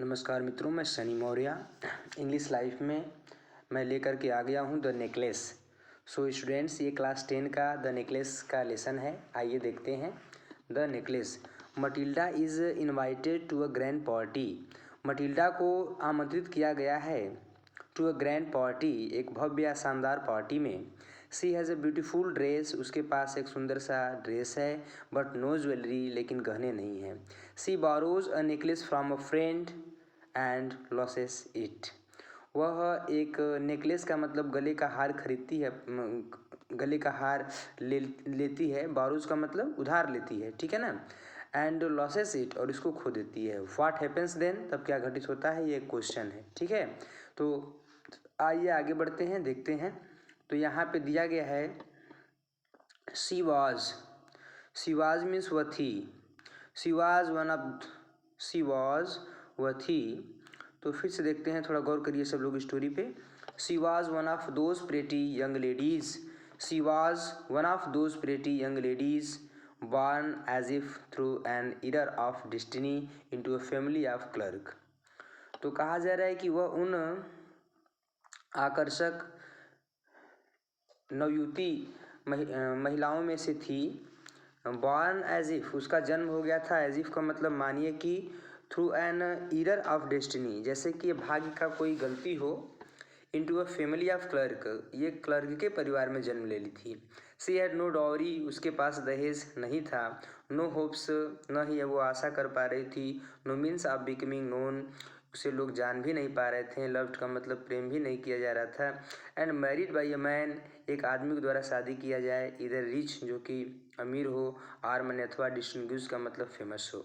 नमस्कार मित्रों, मैं सनी मौर्य इंग्लिश लाइफ में मैं लेकर के आ गया हूँ द नेकलेस। सो स्टूडेंट्स, ये क्लास 10 का द नेकलेस का लेसन है। आइए देखते हैं the necklace. Matilda is invited to a grand party. Matilda को आमंत्रित किया गया है टू अ ग्रैंड पार्टी, एक भव्य या शानदार पार्टी में। सी हैज़ अ ब्यूटीफुल ड्रेस, उसके पास एक सुंदर सा ड्रेस है, बट नो ज्वेलरी, लेकिन गहने नहीं हैं। She borrows a necklace from a friend and loses it. वह एक नेकलेस का मतलब गले का हार खरीदती है, गले का हार लेती है। बारोज का मतलब उधार लेती है, ठीक है ना। एंड लॉसेस इट, और इसको खो देती है। व्हाट हैपन्स देन, तब क्या घटित होता है, ये एक क्वेश्चन है, ठीक है। तो आइए आगे बढ़ते हैं, देखते हैं। तो यहाँ पे दिया गया है शी वाज मीन्स वह थी। शी वाज वह थी। तो फिर से देखते हैं, थोड़ा गौर करिए सब लोग स्टोरी पे। She was one of those pretty young ladies. She was one of those pretty young ladies born as if through an error of destiny into a family of clerk। तो कहा जा रहा है कि वह उन आकर्षक नवयुवती महिलाओं में से थी। बॉर्न एज इफ, उसका जन्म हो गया था। एज इफ का मतलब मानिए कि through an error of destiny, जैसे कि भाग्य का कोई गलती हो। Into a family of clerk, ये क्लर्क के परिवार में जन्म ले ली थी। सी हैड नो डॉरी, उसके पास दहेज नहीं था। नो होप्स, न ही वो आशा कर पा रही थी। No means of becoming known, उसे लोग जान भी नहीं पा रहे थे। लव्ड का मतलब प्रेम भी नहीं किया जा रहा था। And married by a man, एक आदमी के द्वारा शादी किया जाए। इधर रिच, जो कि अमीर हो। आर मन अथवा डिस्टिंग्विश का मतलब फेमस हो।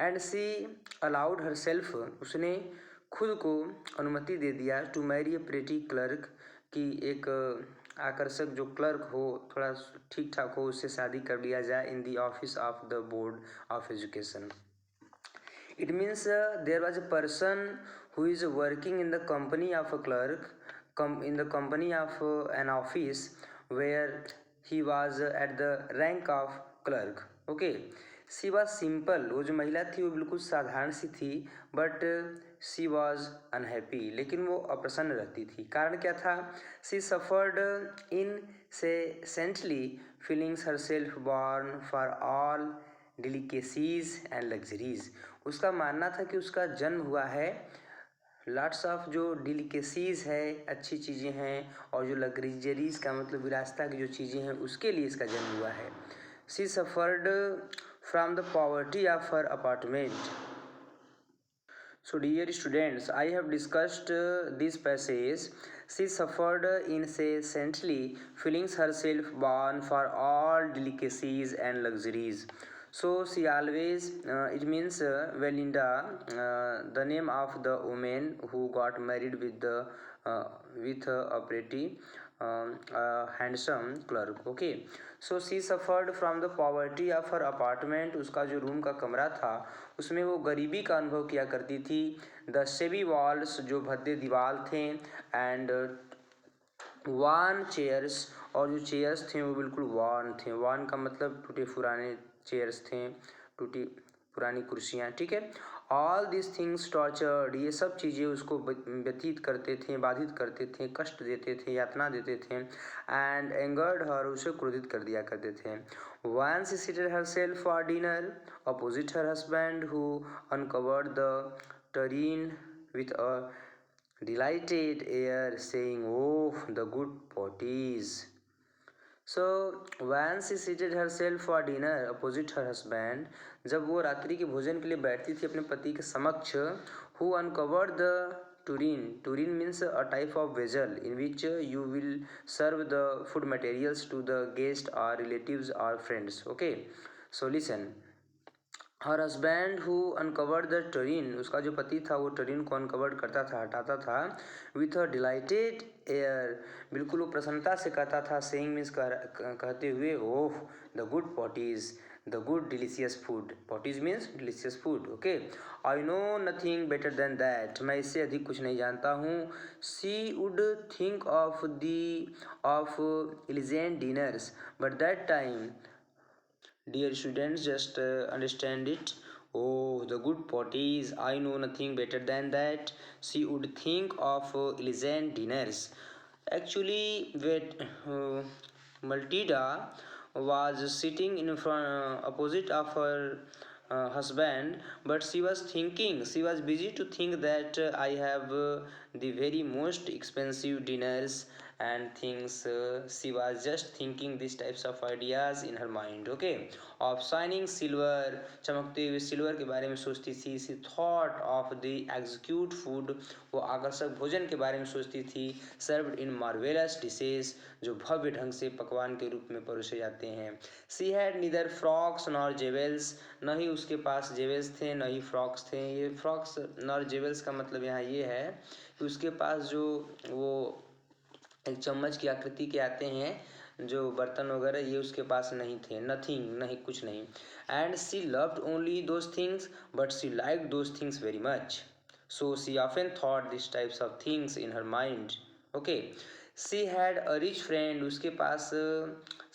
And she allowed herself, उसने खुद को अनुमति दे दिया to marry a pretty clerk, कि एक आकर्षक जो क्लर्क हो, थोड़ा ठीक ठाक हो, उससे शादी कर लिया जाए। In the office of the board of education. It means there was a person who is working in the company of a clerk, in the company of an office where he was at the rank of clerk. Okay. She was simple, वो जो महिला थी वो बिल्कुल साधारण सी थी। But she was unhappy, लेकिन वो अप्रसन्न रहती थी। कारण क्या था? She suffered incessantly feelings her self born for all delicacies and luxuries. उसका मानना था कि उसका जन्म हुआ है लॉट्स ऑफ जो डिलिकेसीज है, अच्छी चीज़ें हैं, और जो लग्जरीज का मतलब विलासिता की जो चीज़ें हैं, उसके लिए इसका जन्म हुआ है। She suffered from the poverty of her apartment. So dear students, I have discussed this passage. She suffered incessantly, feeling herself born for all delicacies and luxuries. So she always, it means Belinda, the name of the woman who got married with a pretty handsome clerk. Okay. So she suffered from the poverty of her apartment, उसका जो room का कमरा था उसमें वो गरीबी का अनुभव किया करती थी। द शेबी वॉल्स, जो भद्दे दीवार थे। एंड वार्न चेयर्स, और जो चेयर्स थे वो बिल्कुल वार्न थे। वार्न का मतलब टूटे पुराने चेयर्स थे, टूटी पुरानी कुर्सियाँ, ठीक है। ऑल दिस थिंग्स टॉर्चर्ड, ये सब चीज़ें उसको व्यतीत करते थे, बाधित करते थे, कष्ट देते थे, यातना देते थे। एंड एंगर्ड हर, उसे क्रोधित कर दिया करते थे। Once she seated herself for dinner opposite her husband who uncovered the tureen with a delighted air, saying, "Oh, the good potties." So when she seated herself for dinner opposite her husband, जब वो रात्रि के भोजन के लिए बैठती थी अपने पति के समक्ष, who uncovered the tureen. Tureen means a type of vessel in which you will serve the food materials to the guest or relatives or friends. Okay, so listen. Her husband who uncovered the tureen, उसका जो पति था वो tureen को uncovered करता था, हटाता था। विथ अ डिलाइटेड एयर, बिल्कुल वो प्रसन्नता से कहता था। सेइंग मीन्स कहते हुए, oh the good potages, the good delicious food. Potages means delicious food. Okay. I know nothing better than that, मैं इससे अधिक कुछ नहीं जानता हूँ। She would think of elegant dinners, but that time, dear students, just understand it. Oh, the good potties, I know nothing better than that. She would think of elegant dinners. Actually, Matilda was sitting in front, opposite of her husband, but she was busy to think that I have the very most expensive dinners and things. She was just thinking these types of ideas in her mind. Okay, of shining silver, चमकते हुए silver के बारे में सोचती थी. She thought of the exquisite food, वो आकर्षक भोजन के बारे में सोचती थी. Served in marvelous dishes, जो भव्य ढंग से पकवान के रूप में परोसे जाते हैं. She had neither frocks nor jewels, न ही उसके पास जेवल्स थे न ही फ्रॉक्स थे. ये फ्रॉक्स नॉर जेवल्स का मतलब यहाँ ये है कि उसके पास जो वो एक चम्मच की आकृति के आते हैं जो बर्तन वगैरह, ये उसके पास नहीं थे. नथिंग, नहीं, कुछ नहीं. And she loved only those things, but she like those things very much. So she often thought this types of things in her mind. Okay. She had a rich friend, उसके पास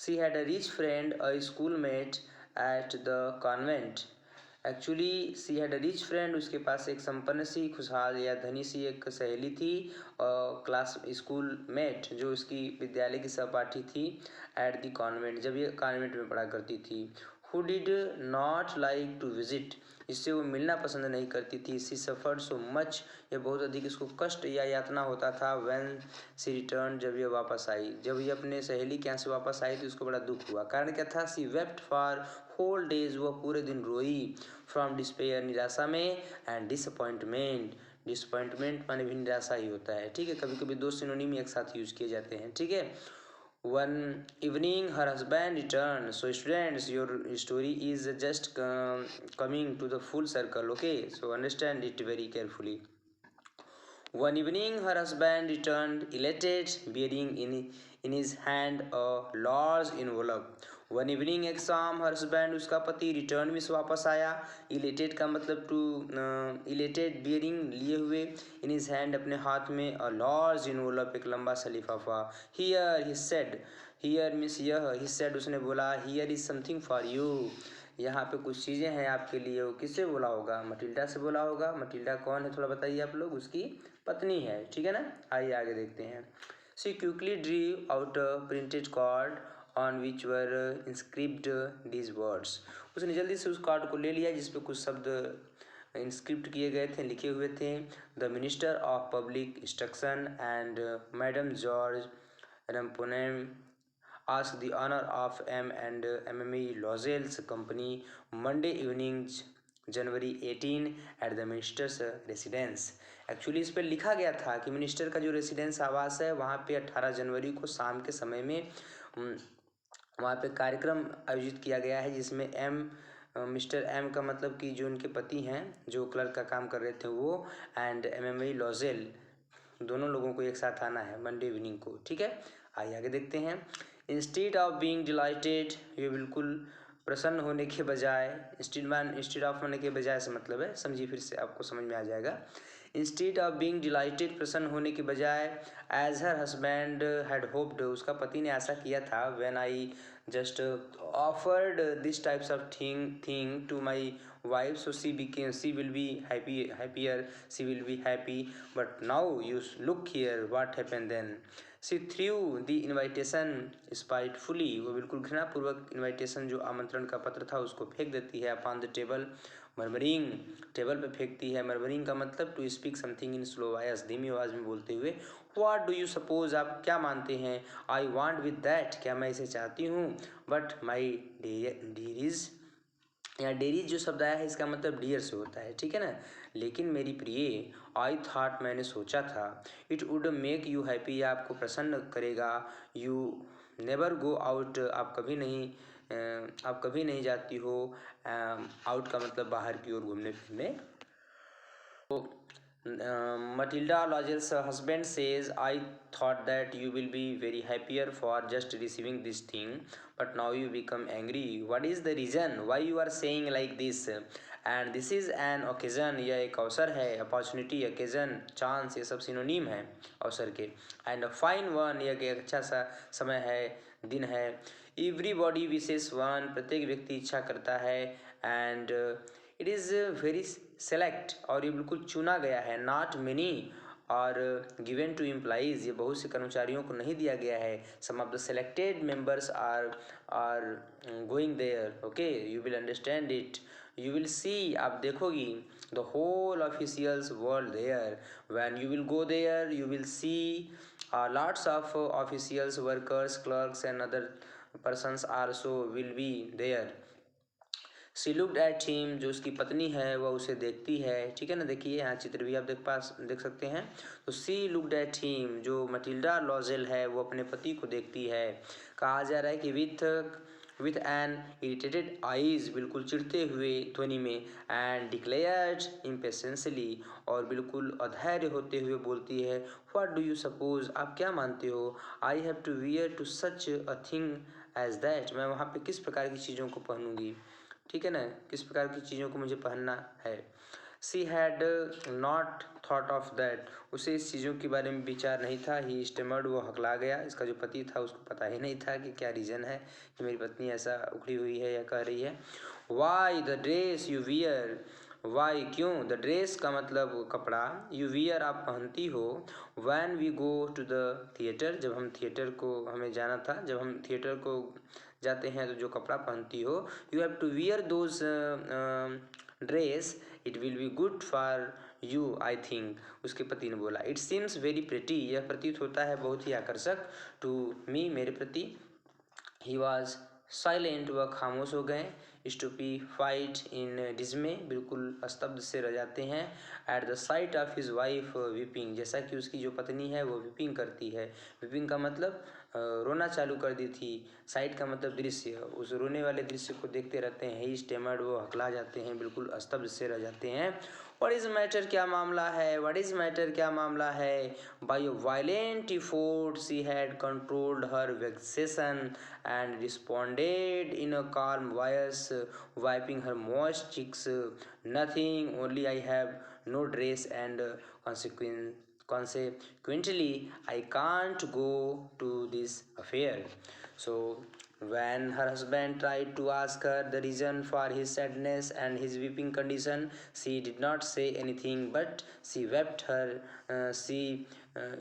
she had a rich friend, a school mate at the convent. Actually she had a rich friend, उसके पास एक संपन्न सी, खुशहाल या धनी सी एक सहेली थी. क्लास स्कूल मेट, जो उसकी विद्यालय की सहपाठी थी. एट द कॉन्वेंट, जब ये कॉन्वेंट में पढ़ा करती थी. Who did not like to visit, इससे वो मिलना पसंद नहीं करती थी. सी सफर्ड सो मच, ये बहुत अधिक इसको कष्ट या यातना होता था. व्हेन सी रिटर्न, जब ये वापस आई, जब ये अपने सहेली के यहाँ से वापस आई तो उसको बड़ा दुख हुआ. कारण क्या था? सी वेप्ट फॉर होल डेज, वह पूरे दिन रोई. फ्रॉम डिस्पेयर, निराशा में. एंड डिसअपॉइंटमेंट, डिसअपॉइंटमेंट माने भी निराशा ही होता है. ठीक है, कभी कभी दो सिनोनिम एक साथ यूज किए जाते हैं. ठीक है. One evening her husband returned. So students, your story is just coming to the full circle. Okay, so understand it very carefully. One evening her husband returned, elated, bearing in his hand a large envelope. One evening, एक शाम, her husband, उसका पति, return में से वापस आया. Elated का मतलब टू, इलेटेड बियरिंग, लिए हुए, इन हिज हैंड, अपने हाथ में, अ लार्ज इनवोलप, एक लंबा सा लिफाफा. Here he said, here means यह, ही सेड उसने बोला, here is something for you, यहाँ पे कुछ चीज़ें हैं आपके लिए. वो किससे बोला होगा? मटिल्डा से बोला होगा. मटिल्डा कौन है थोड़ा बताइए आप लोग? उसकी पत्नी है. ठीक है ना. आइए आगे देखते हैं. She quickly drew out a printed card on which were inscribed these words. उसने जल्दी से उस कार्ड को ले लिया जिस पे कुछ शब्द इंस्क्रिप्ट किए गए थे, लिखे हुए थे. The minister of public instruction and madam George Ramponneau ask the honor of M&M Lozells Company Monday evening January 18 at the minister's residence. Actually इस पर लिखा गया था कि मिनिस्टर का जो रेसिडेंस आवास है वहाँ पे 18 जनवरी को शाम के समय में वहाँ पे कार्यक्रम आयोजित किया गया है जिसमें मिस्टर एम का मतलब कि जो उनके पति हैं जो क्लर्क का काम कर रहे थे वो, एंड MMA लॉजेल, दोनों लोगों को एक साथ आना है मंडे इवनिंग को. ठीक है. आइए आगे देखते हैं. इंस्टीड ऑफ बीइंग डिलाइटेड, ये बिल्कुल प्रसन्न होने के बजाय, इंस्टीड ऑफ होने के बजाय से मतलब है, समझिए फिर से आपको समझ में आ जाएगा. इंस्टीड ऑफ बीइंग डिलाइटेड, प्रसन्न होने के बजाय, as her husband had hoped, उसका पति ने आशा किया था. When I just offered this types of thing to my wife, so she will be happier, she will be happy. But now you look here, what happened then? She threw the invitation spitefully, वो बिल्कुल घृणापूर्वक invitation, जो आमंत्रण का पत्र था, उसको फेंक देती है. upon the table, murmuring, table पे फेंकती है. मर्मरिंग का मतलब to speak something in slow voice, धीमी आवाज़ में बोलते हुए. व्हाट डू यू सपोज, आप क्या मानते हैं? आई वांट विद दैट, क्या मैं इसे चाहती हूँ? बट माई डियरीज, यहाँ डेरीज जो शब्द आया है इसका मतलब डियर से होता है. ठीक है ना. लेकिन मेरी प्रिय, आई थॉट, मैंने सोचा था, it would make you happy, आपको प्रसन्न करेगा. यू नेवर गो आउट, आप कभी नहीं जाती हो. आउट का मतलब बाहर की ओर घूमने फिरने. Matilda Lozel's husband says, I thought that you will be very happier for just receiving this thing, but now you become angry. What is the reason why you are saying like this? And this is an occasion, यह एक अवसर है. Opportunity, occasion, chance, ये सब synonym है अवसर के. And a fine one, यह एक अच्छा सा समय है, दिन है. एवरीबॉडी विशेष वन, प्रत्येक व्यक्ति इच्छा करता है. And it is very select, और ये बिल्कुल चुना गया है, not many are given to employees, ये बहुत से कर्मचारियों को नहीं दिया गया है। Some of the selected members are going there, okay, you will understand it, you will see, आप देखोगी, the whole officials world there, when you will go there you will see lots of officials, workers, clerks and other persons also will be there. She looked at him, जो उसकी पत्नी है वह उसे देखती है, ठीक है ना। देखिए यहाँ चित्र भी आप देख सकते हैं। तो she looked at him, जो मटिल्डा लॉजेल है वो अपने पति को देखती है। कहा जा रहा है कि with an irritated eyes, बिल्कुल चिढ़ते हुए ध्वनि में, and declared impatiently, और बिल्कुल अधैर्य होते हुए बोलती है, what do you suppose, आप क्या मानते हो, I have to wear to such a thing as that, मैं वहाँ पे किस प्रकार की चीज़ों को पहनूंगी, ठीक है ना, किस प्रकार की चीज़ों को मुझे पहनना है। She had not thought of that, उसे इस चीज़ों के बारे में विचार नहीं था। He stammered, वो हकला गया। इसका जो पति था उसको पता ही नहीं था कि क्या रीज़न है कि मेरी पत्नी ऐसा उखड़ी हुई है या कह रही है। Why the dress you wear, why क्यों, the dress का मतलब कपड़ा, you wear आप पहनती हो, when we go to the theater, जब हम थिएटर को हमें जाना था, जब हम थिएटर को जाते हैं तो जो कपड़ा पहनती हो, you have to wear those dress, it will be good for you I think, उसके पति ने बोला। इट सीम्स वेरी प्रिटी, यह प्रतीत होता है बहुत ही आकर्षक, टू मी, मेरे प्रति। ही वॉज साइलेंट, वह खामोश हो गए। स्टूपीफाइड इन डिस्मे, बिल्कुल स्तब्ध से रह जाते हैं। At the site of his wife weeping, जैसा कि उसकी जो पत्नी है वो वीपिंग करती है। वीपिंग का मतलब रोना चालू कर दी थी। साइट का मतलब दृश्य, उस रोने वाले दृश्य को देखते रहते हैं। ही स्टेमर्ड, वो हकला जाते हैं, बिल्कुल स्तब्ध से रह जाते हैं। व्हाट इज मैटर, क्या मामला है, व्हाट इज मैटर, क्या मामला है। By a violent effort she had controlled her vexation and responded in a calm voice, wiping her moist cheeks. Nothing, only I have no dress, and consequently I can't go to this affair. So when her husband tried to ask her the reason for his sadness and his weeping condition, she did not say anything, but she wept she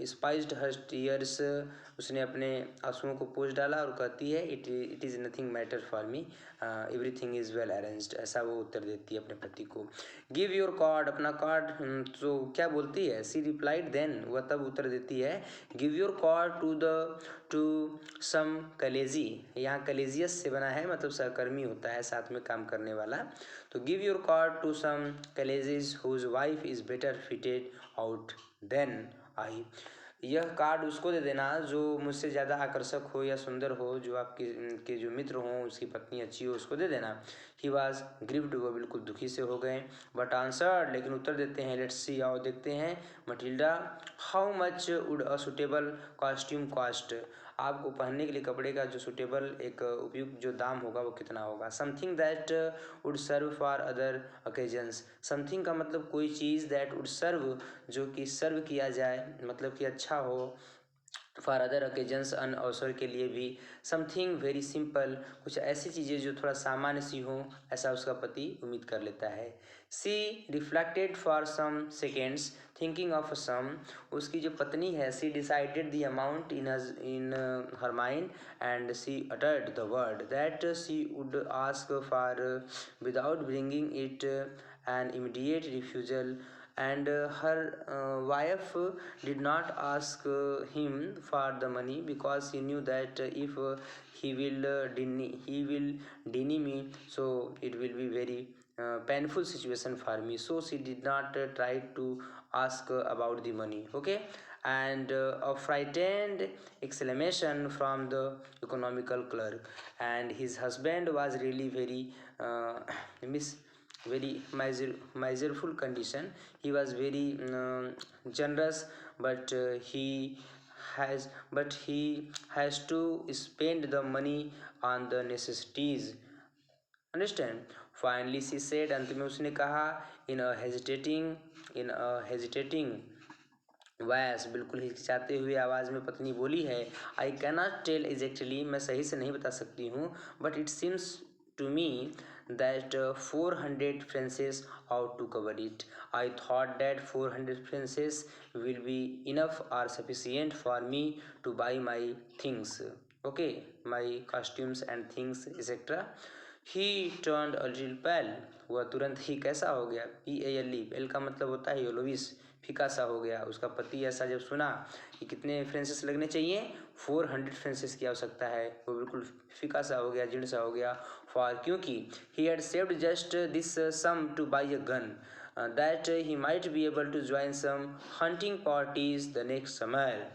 spiced her tears, उसने अपने आंसुओं को पोंछ डाला और कहती है, it is nothing matter for me, everything is well arranged, ऐसा वो उत्तर देती है अपने पति को। गिव योर कार्ड, अपना कार्ड, तो क्या बोलती है, सी रिप्लाइड देन, वह तब उत्तर देती है, गिव योर कार्ड टू सम कलेजी, यहाँ कलेजियस से बना है, मतलब सहकर्मी होता है, साथ में काम करने वाला। तो give your card to some colleagues whose wife is better fitted out than I, यह कार्ड उसको दे देना जो मुझसे ज़्यादा आकर्षक हो या सुंदर हो, जो आपके के जो मित्र हों, उसकी पत्नी अच्छी हो, उसको दे देना। ही वॉज ग्रीव्ड, वो बिल्कुल दुखी से हो गए। बट आंसर्ड, लेकिन उत्तर देते हैं, लेट्स सी, आओ देखते हैं। Matilda, how much would a suitable costume cost, आपको पहनने के लिए कपड़े का जो सुटेबल एक उपयुक्त जो दाम होगा वो कितना होगा। Something that would serve for other occasions, something का मतलब कोई चीज़, दैट वुड सर्व जो कि सर्व किया जाए, मतलब कि अच्छा हो, फॉर अदर ओकेजन्स, अन्य अवसर के लिए भी। समथिंग वेरी सिंपल, कुछ ऐसी चीज़ें जो थोड़ा सामान्य सी हों, ऐसा उसका पति उम्मीद कर लेता है। She reflected for some seconds thinking of a sum, उसकी जो पत्नी है, she decided the amount in her mind and she uttered the word that she would ask for without bringing it an immediate refusal, and her wife did not ask him for the money because she knew that if he will deny me, so it will be very painful situation for me, so she did not try to ask about the money, okay. And a frightened exclamation from the economical clerk, and his husband was really very very miserable condition. He was very generous, but he has to spend the money on the necessities, understand. Finally she said, अंत में उसने कहा, in a hesitating वैस, बिल्कुल हिचकिचाते हुए आवाज़ में पत्नी बोली है, आई कैनॉट टेल एग्जैक्टली, मैं सही से नहीं बता सकती हूँ, but it seems to me that 400 francs how to cover it. I thought that 400 francs will be enough or sufficient for me to buy my things, okay, my costumes and things etc. He turned a little pale. वह तुरंत ही कैसा हो गया, PALE, पेल का मतलब होता है yellowish, फीका सा हो गया। उसका पति ऐसा जब सुना कि कितने फ्रेंसेस लगने चाहिए, 400 फ्रेंसेस की आवश्यकता है, वो बिल्कुल फीका सा हो गया, जीर्ण सा हो गया। फॉर क्योंकि he had saved just this sum to buy a gun that he might be able to join some hunting parties the next summer.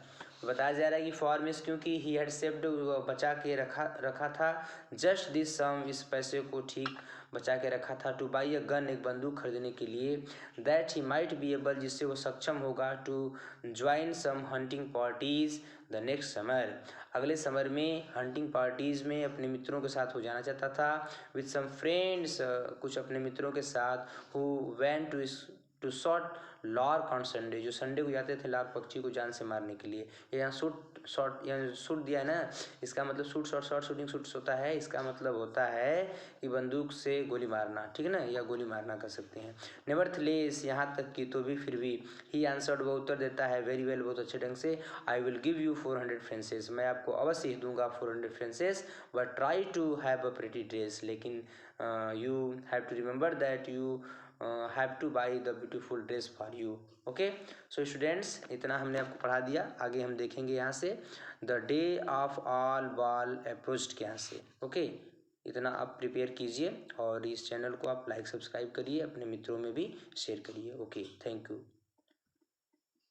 बताया जा रहा है कि फॉर मीन्स क्योंकि ही हैड सेव्ड, बचा के रखा था, जस्ट दिस सम, इस पैसे को ठीक बचा के रखा था, टू बाई अ गन, एक बंदूक खरीदने के लिए, that he might be able, जिससे वो सक्षम होगा, to join some hunting parties the next summer, अगले समर में हंटिंग पार्टीज़ में अपने मित्रों के साथ हो जाना चाहता था, विथ सम फ्रेंड्स, कुछ अपने मित्रों के साथ, who went to shot lark on Sunday, जो संडे को जाते थे लार्क पक्षी को जान से मारने के लिए। यहाँ शूट दिया है ना, इसका मतलब शॉर्ट शूटिंग शूट्स होता है, इसका मतलब होता है कि बंदूक से गोली मारना, ठीक है ना, या गोली मारना कर सकते हैं। नेवरथलेस, यहाँ तक कि तो भी, फिर भी, ही आंसर्ड, वो उत्तर देता है, वेरी वेल, बहुत अच्छे ढंग से, I will give you 400 francs, मैं आपको अवश्य ही दूंगा 400 francs, but try to have a pretty dress, लेकिन you have to remember that you have to buy the beautiful dress for you. Okay, so students, इतना हमने आपको पढ़ा दिया, आगे हम देखेंगे यहाँ से the day of all ball approached के यहाँ से। ओके, इतना आप प्रिपेयर कीजिए और इस चैनल को आप लाइक सब्सक्राइब करिए, अपने मित्रों में भी शेयर करिए। Okay, thank you.